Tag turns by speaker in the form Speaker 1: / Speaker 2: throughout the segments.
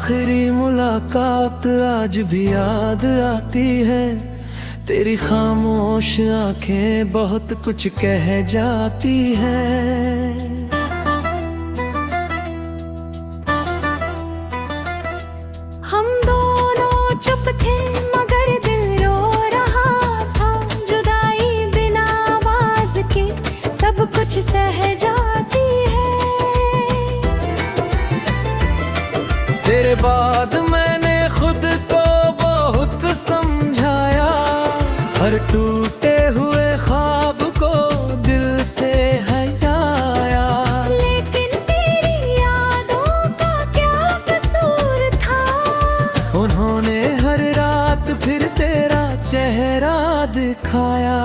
Speaker 1: आखिरी मुलाकात आज भी याद आती है। तेरी खामोश आंखें बहुत कुछ कह जाती है।
Speaker 2: हम दोनों चुप थे मगर दिल रो रहा था। जुदाई बिना आवाज के सब कुछ सह जाती है।
Speaker 1: तेरे बाद मैंने खुद को बहुत समझाया। हर टूटे हुए ख्वाब को दिल से हटाया।
Speaker 2: लेकिन तेरी यादों का क्या कसूर था।
Speaker 1: उन्होंने हर रात फिर तेरा चेहरा दिखाया।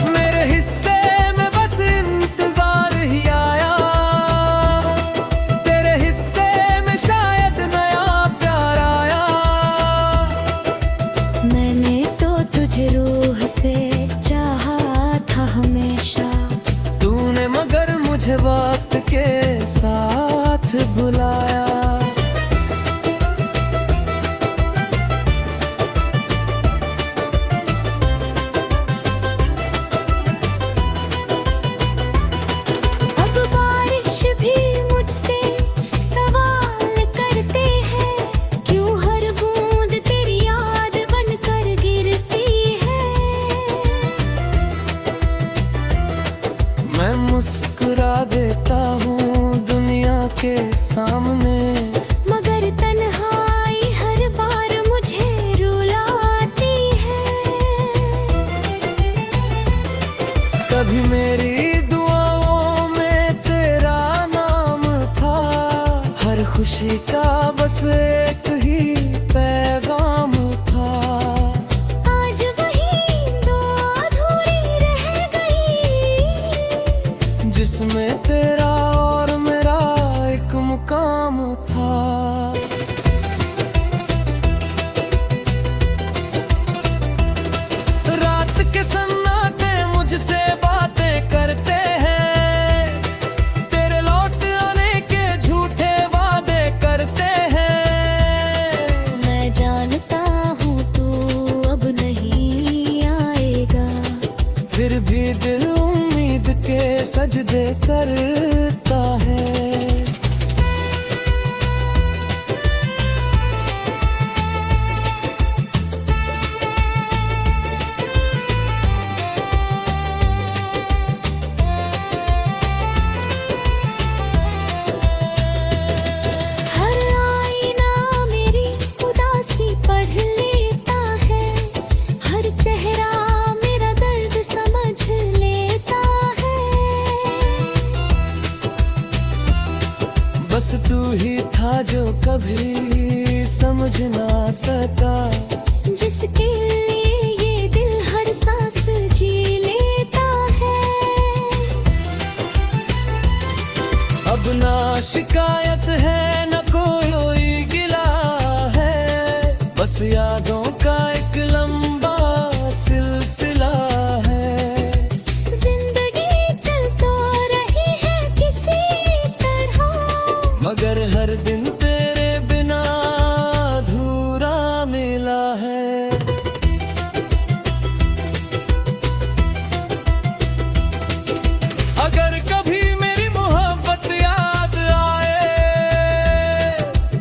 Speaker 1: मेरे हिस्से में बस इंतजार ही आया। तेरे हिस्से में शायद नया प्यार आया।
Speaker 2: मैंने तो तुझे रूह से चाहा था हमेशा।
Speaker 1: तूने मगर मुझे वक्त के साथ बुलाया।
Speaker 2: अब बारिश भी मुझसे सवाल करते हैं। क्यों हर बूंद तेरी याद बनकर गिरती है।
Speaker 1: मैं मुस्कुरा देता हूँ दुनिया के सामने।
Speaker 2: मगर तन्हाई हर बार मुझे रुलाती है।
Speaker 1: कभी मेरी दुआओं में तेरा नाम था। हर खुशी का बस एक ही पैगाम था।
Speaker 2: आज वही दो अधूरी रह गई।
Speaker 1: जिसमें तेरा और मेरा एक मुकाम था। रात के सन्नाटे मुझसे बातें करते हैं। तेरे लौट आने के झूठे वादे करते हैं।
Speaker 2: मैं जानता हूँ तू अब नहीं आएगा।
Speaker 1: फिर भी दिल उम्मीद के सजदे करता है।
Speaker 2: हर आईना मेरी उदासी पढ़ लेता है। हर चेहरा मेरा दर्द समझ लेता है।
Speaker 1: बस तू ही था जो कभी समझ ना सका।
Speaker 2: जिसके लिए ये दिल हर सांस जी लेता है।
Speaker 1: अब ना शिकायत है न कोई गिला है। बस यादों का एक लंबा सिलसिला है।
Speaker 2: जिंदगी चल तो रही है किसी तरह।
Speaker 1: मगर हर दिन तेरे बिना अधूरा मिला है। अगर कभी मेरी मोहब्बत याद आए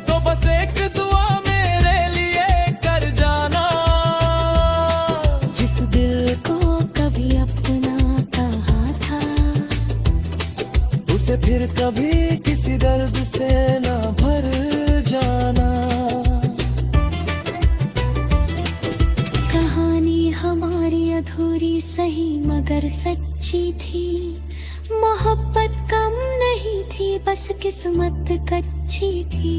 Speaker 1: तो बस एक दुआ मेरे लिए कर जाना।
Speaker 2: जिस दिल को कभी अपना कहा था।
Speaker 1: उसे फिर कभी किसी दर्द से ना भर जाना।
Speaker 2: कहानी हमारी अधूरी सही मगर सच्ची थी। मोहब्बत कम नहीं थी बस किस्मत कच्ची थी।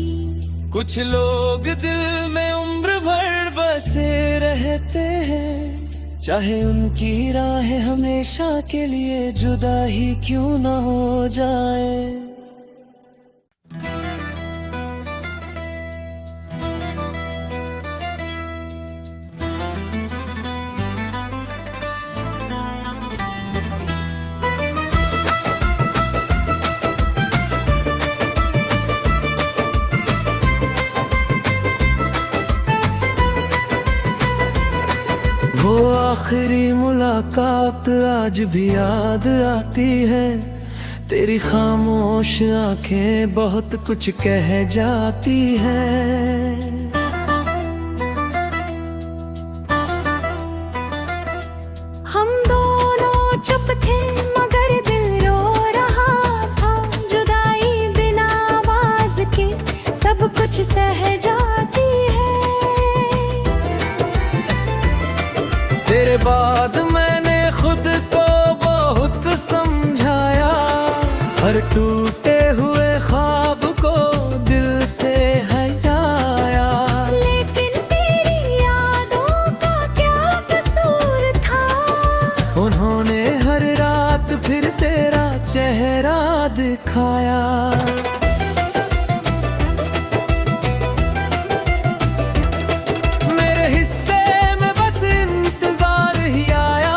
Speaker 1: कुछ लोग दिल में उम्र भर बसे रहते हैं। चाहे उनकी राहें हमेशा के लिए जुदा ही क्यों ना हो जाए। आखिरी मुलाकात आज भी याद आती है। तेरी खामोश आंखें बहुत कुछ कह जाती है।
Speaker 2: हम दोनों चुप थे मगर दिल रो रहा था। जुदाई बिना आवाज के सब कुछ सह जाती है।
Speaker 1: तेरे बाद मैंने खुद को बहुत समझाया। हर टूटे हुए ख्वाब को दिल से हटाया।
Speaker 2: लेकिन तेरी यादों का क्या कसूर था।
Speaker 1: उन्होंने हर रात फिर तेरा चेहरा दिखाया। मेरे हिस्से में बस इंतजार ही आया।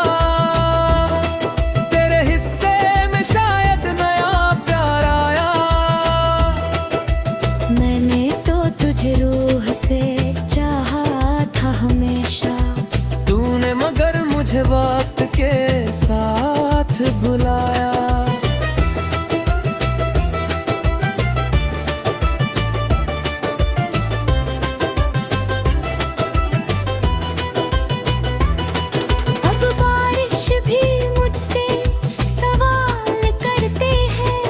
Speaker 1: तेरे हिस्से में शायद नया प्यार आया।
Speaker 2: मैंने तो तुझे रूह से चाहा था हमेशा।
Speaker 1: तूने मगर मुझे वक्त के साथ भुलाया।
Speaker 2: अब बारिश भी मुझसे सवाल करते हैं।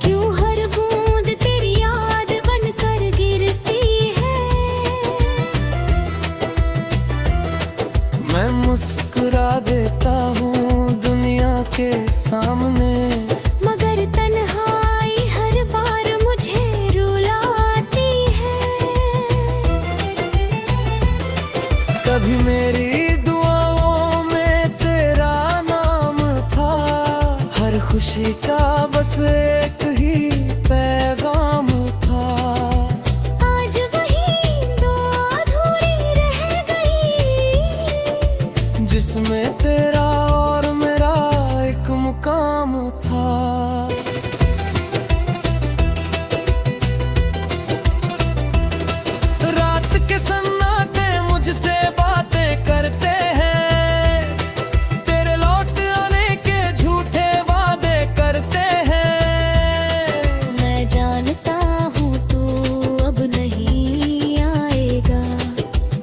Speaker 2: क्यों हर बूंद तेरी याद बनकर गिरती है।
Speaker 1: मैं मुस्कुरा देता हूँ दुनिया के सामने।
Speaker 2: मगर तन्हाई हर बार मुझे रुलाती है।
Speaker 1: कभी मेरी दुआओं में तेरा नाम था। हर खुशी का बस एक ही पैगाम था।
Speaker 2: आज वही दो अधूरी रह गई।
Speaker 1: जिसमें तेरा और मेरा एक मुकाम था। रात के सन्नाटे मुझसे बातें करते हैं। तेरे लौट आने के झूठे वादे करते हैं।
Speaker 2: मैं जानता हूँ तू अब नहीं आएगा।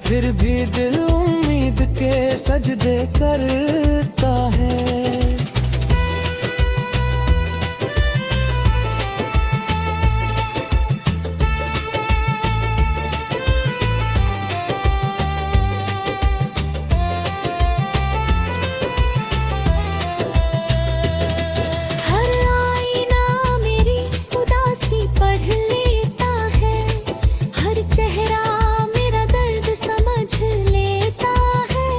Speaker 1: फिर भी दिल उम्मीद के सजदे करता है।
Speaker 2: हर आईना मेरी उदासी पढ़ लेता है। हर चेहरा मेरा दर्द समझ लेता है।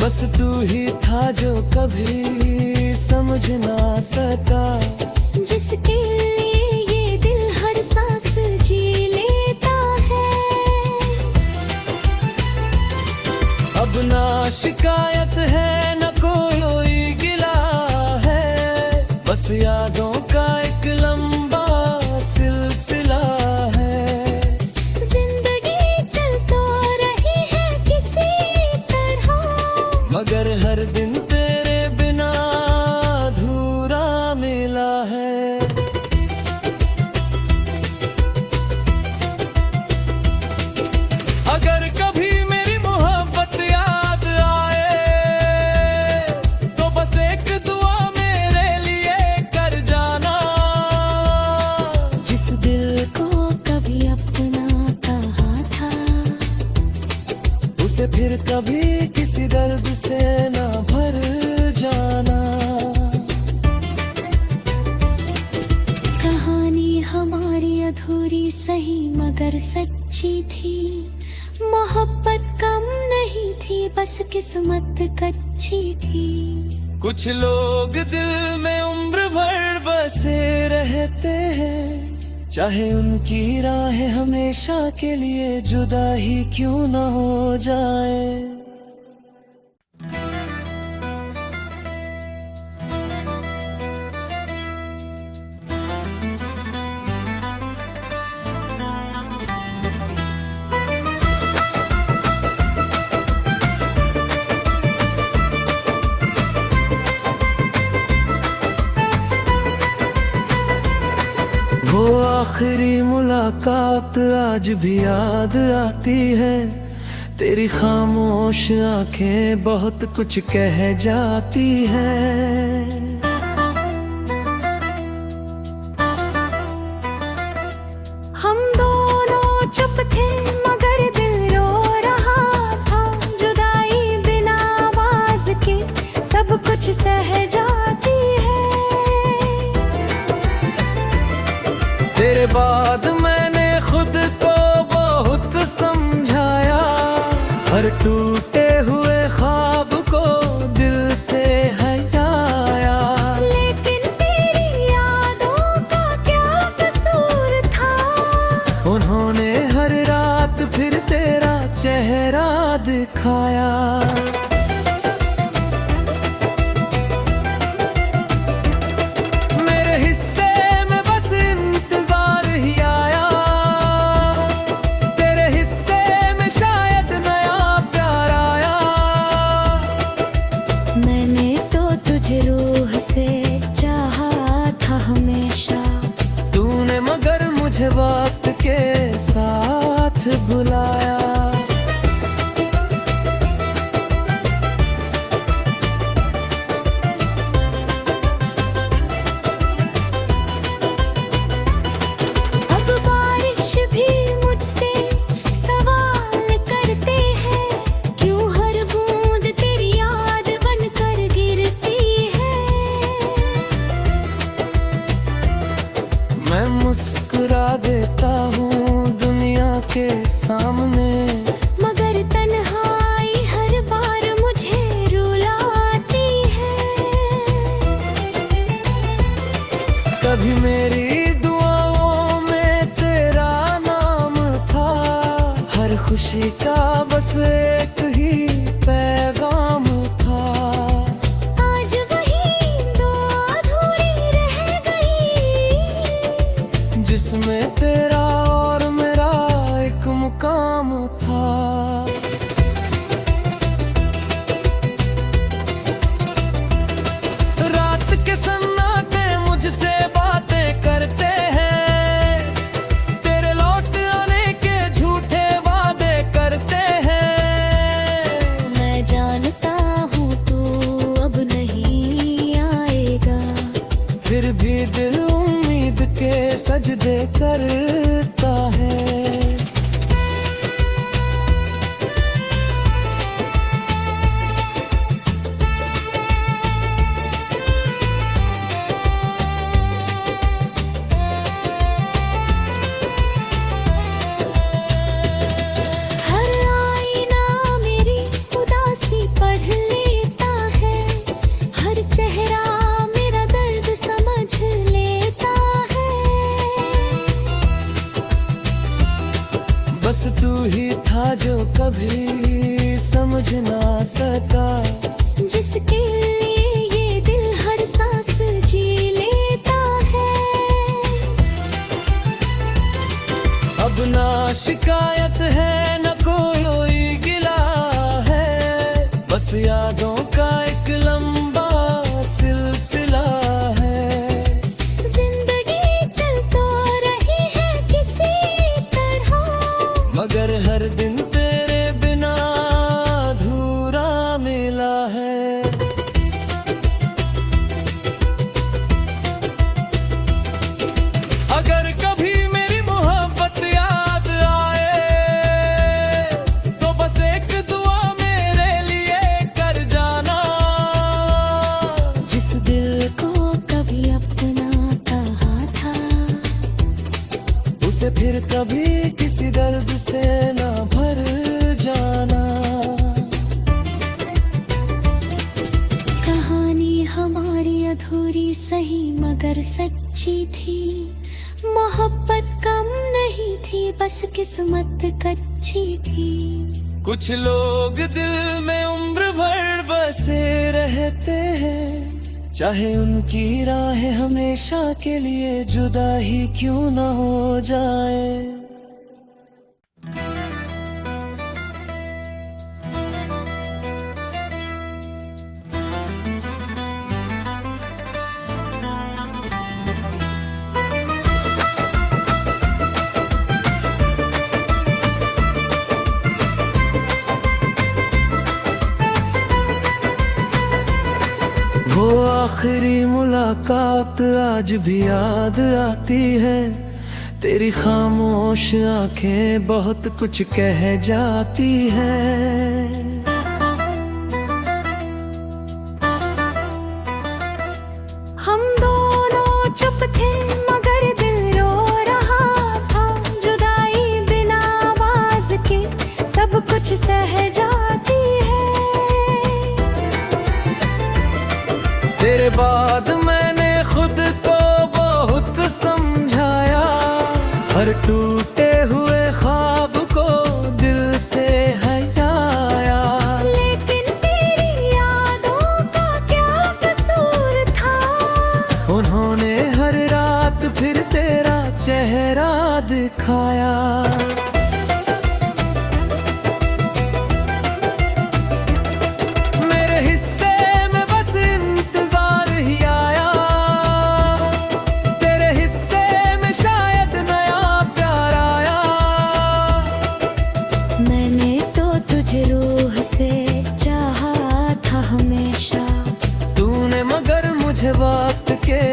Speaker 1: बस तू ही था जो कभी समझ ना सका।
Speaker 2: जिसके लिए ये दिल हर सांस जी लेता है।
Speaker 1: अब ना शिकायत है न कोई गिला है। बस यादों का एक लंबा सिलसिला है।
Speaker 2: जिंदगी चल तो रही है किसी तरह।
Speaker 1: मगर हर दिन तेरे बिना अधूरा मिला है। अगर कभी मेरी मोहब्बत याद आए तो बस एक दुआ मेरे लिए कर जाना।
Speaker 2: जिस दिल को कभी अपना कहा था।
Speaker 1: उसे फिर कभी किसी दर्द से ना भर जाना।
Speaker 2: कहानी हमारी अधूरी सही मगर सच्ची थी। मोहब्बत कम नहीं थी बस किस्मत कच्ची थी।
Speaker 1: कुछ लोग दिल में उम्र भर बसे रहते हैं। चाहे उनकी राहें हमेशा के लिए जुदा ही क्यों ना हो जाए। आखिरी मुलाकात आज भी याद आती है। तेरी खामोश आंखें बहुत कुछ कह जाती है।
Speaker 2: हम दोनों चुप थे मगर दिल रो रहा था। जुदाई बिना आवाज के सब कुछ सह जाती है।
Speaker 1: तेरे बाद मैंने खुद को बहुत समझाया। हर टूटे हुए ख्वाब को दिल से हटाया।
Speaker 2: लेकिन तेरी यादों का क्या कसूर था।
Speaker 1: उन्होंने हर रात फिर तेरा चेहरा दिखाया। मेरे हिस्से में बस इंतजार ही आया। तेरे हिस्से में शायद नया प्यार आया।
Speaker 2: मैंने तो तुझे रूह से चाहा था हमेशा।
Speaker 1: तूने मगर मुझे वक्त के साथ बुलाया।
Speaker 2: अब बारिश भी मुझसे सवाल करते हैं। क्यों हर बूंद तेरी याद बनकर गिरती है।
Speaker 1: मैं मुस्कुरा देता हूँ दुनिया के सामने।
Speaker 2: मगर तन्हाई हर बार मुझे रुलाती है।
Speaker 1: कभी मेरी दुआओं में तेरा नाम था। हर खुशी का बस एक ही पैगाम था।
Speaker 2: आज वही दो अधूरी रह गई।
Speaker 1: जिसमें तेरा और मेरा एक मुकाम था। रात के सन्नाटे मुझसे बातें करते हैं। तेरे लौट आने के झूठे वादे करते हैं।
Speaker 2: मैं जानता हूँ तू अब नहीं आएगा।
Speaker 1: फिर भी दिल उम्मीद के सजदे करता है।
Speaker 2: हर आईना मेरी उदासी पढ़ लेता है। हर चेहरा मेरा दर्द समझ लेता है।
Speaker 1: बस तू ही था जो कभी समझ ना सका।
Speaker 2: जिसके लिए ये दिल हर सांस जी लेता है।
Speaker 1: अब ना शिकायत है न कोई गिला है। बस यादों का एक लंबा सिलसिला है।
Speaker 2: जिंदगी चल तो रही है किसी तरह।
Speaker 1: मगर हर दिन तेरे बिना अधूरा मिला है। अगर कभी मेरी मोहब्बत याद आए तो बस एक दुआ मेरे लिए कर जाना।
Speaker 2: जिस दिल को कभी अपना कहा था।
Speaker 1: उसे फिर कभी किसी दर्द से ना भर जाना।
Speaker 2: कहानी हमारी अधूरी सही मगर सच्ची थी। मोहब्बत कम नहीं थी बस किस्मत कच्ची थी।
Speaker 1: कुछ लोग दिल में उम्र भर बसे रहते हैं। चाहे उनकी राहें हमेशा के लिए जुदा ही क्यों ना हो जाए। मुलाकात आज भी याद आती है। तेरी खामोश आंखें बहुत कुछ कह जाती है।
Speaker 2: हम दोनों चुप थे मगर दिल रो रहा था। जुदाई बिना आवाज के सब कुछ सह जाती है।
Speaker 1: तेरे बाद मैंने खुद को बहुत समझाया। हर टूटे हुए ख्वाब को दिल से हटाया।
Speaker 2: लेकिन तेरी यादों का क्या कसूर था।
Speaker 1: उन्होंने हर रात फिर तेरा चेहरा दिखाया। मेरे हिस्से में बस इंतजार ही आया। तेरे हिस्से में शायद नया प्यार आया।
Speaker 2: मैंने तो तुझे रूह से चाहा था हमेशा।
Speaker 1: तूने मगर मुझे वक्त के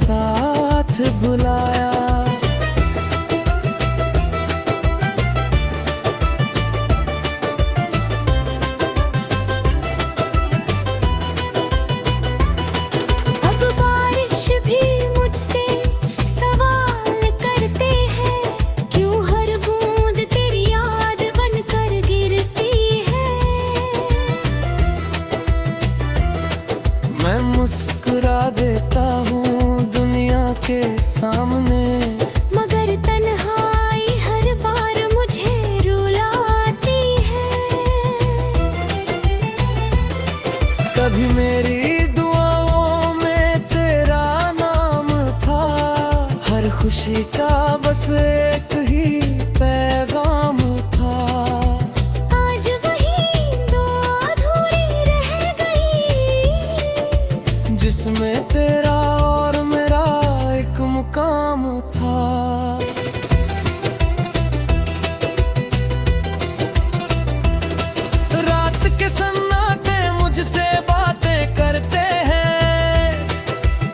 Speaker 1: साथ बुलाया।
Speaker 2: अब बारिश भी मुझसे सवाल करते हैं। क्यों हर बूंद तेरी याद बनकर गिरती है।
Speaker 1: मैं मुस्कुरा देता हूँ दुनिया के सामने।
Speaker 2: मगर तन्हाई हर बार मुझे रुलाती है।
Speaker 1: कभी मेरी दुआओं में तेरा नाम था। हर खुशी का बस एक ही पैगाम था।
Speaker 2: आज वही दो अधूरी रह गई।
Speaker 1: जिसमें तेरा और मेरा एक मुकाम था। रात के सन्नाटे मुझसे बातें करते हैं।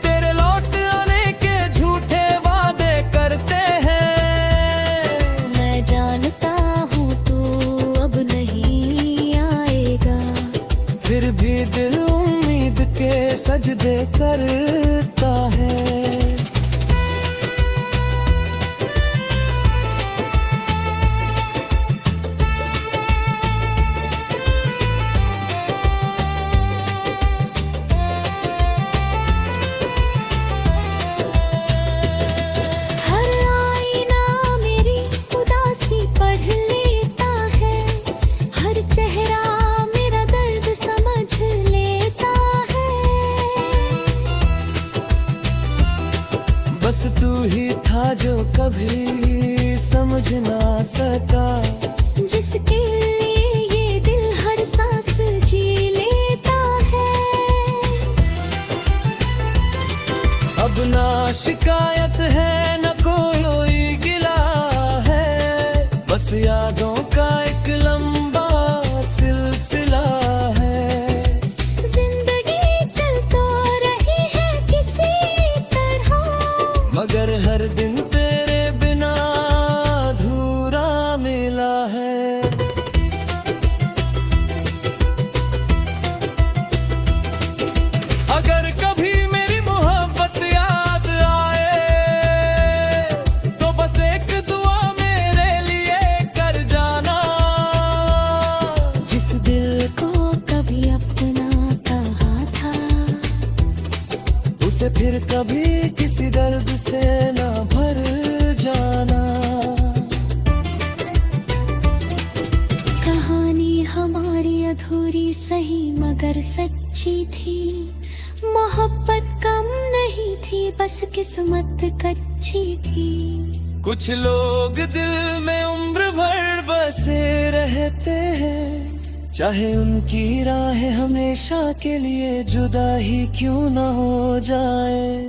Speaker 1: तेरे लौट आने के झूठे वादे करते हैं।
Speaker 2: मैं जानता हूँ तू अब नहीं आएगा।
Speaker 1: फिर भी दिल उम्मीद के सजदे करता है।
Speaker 2: हर आईना मेरी उदासी पढ़ लेता है। हर चेहरा मेरा दर्द समझ लेता है।
Speaker 1: बस तू ही था जो कभी समझ ना सका।
Speaker 2: जिसके लिए ये दिल हर सांस जी लेता है।
Speaker 1: अब ना शिकायत है न कोई गिला है। बस यादों का एक लंबा सिलसिला है।
Speaker 2: जिंदगी चल तो रही है किसी तरह।
Speaker 1: मगर हर दिन तेरे बिना अधूरा मिला है। अगर कभी मेरी मोहब्बत याद आए तो बस एक दुआ मेरे लिए कर जाना।
Speaker 2: जिस दिल को कभी अपना कहा था।
Speaker 1: उसे फिर कभी किसी दर्द से ना भर जाना।
Speaker 2: कहानी हमारी अधूरी सही मगर सच्ची थी। मोहब्बत कम नहीं थी बस किस्मत कच्ची थी।
Speaker 1: कुछ लोग दिल में उम्र भर बसे रहते हैं। चाहे उनकी राहें हमेशा के लिए जुदा ही क्यों ना हो जाए।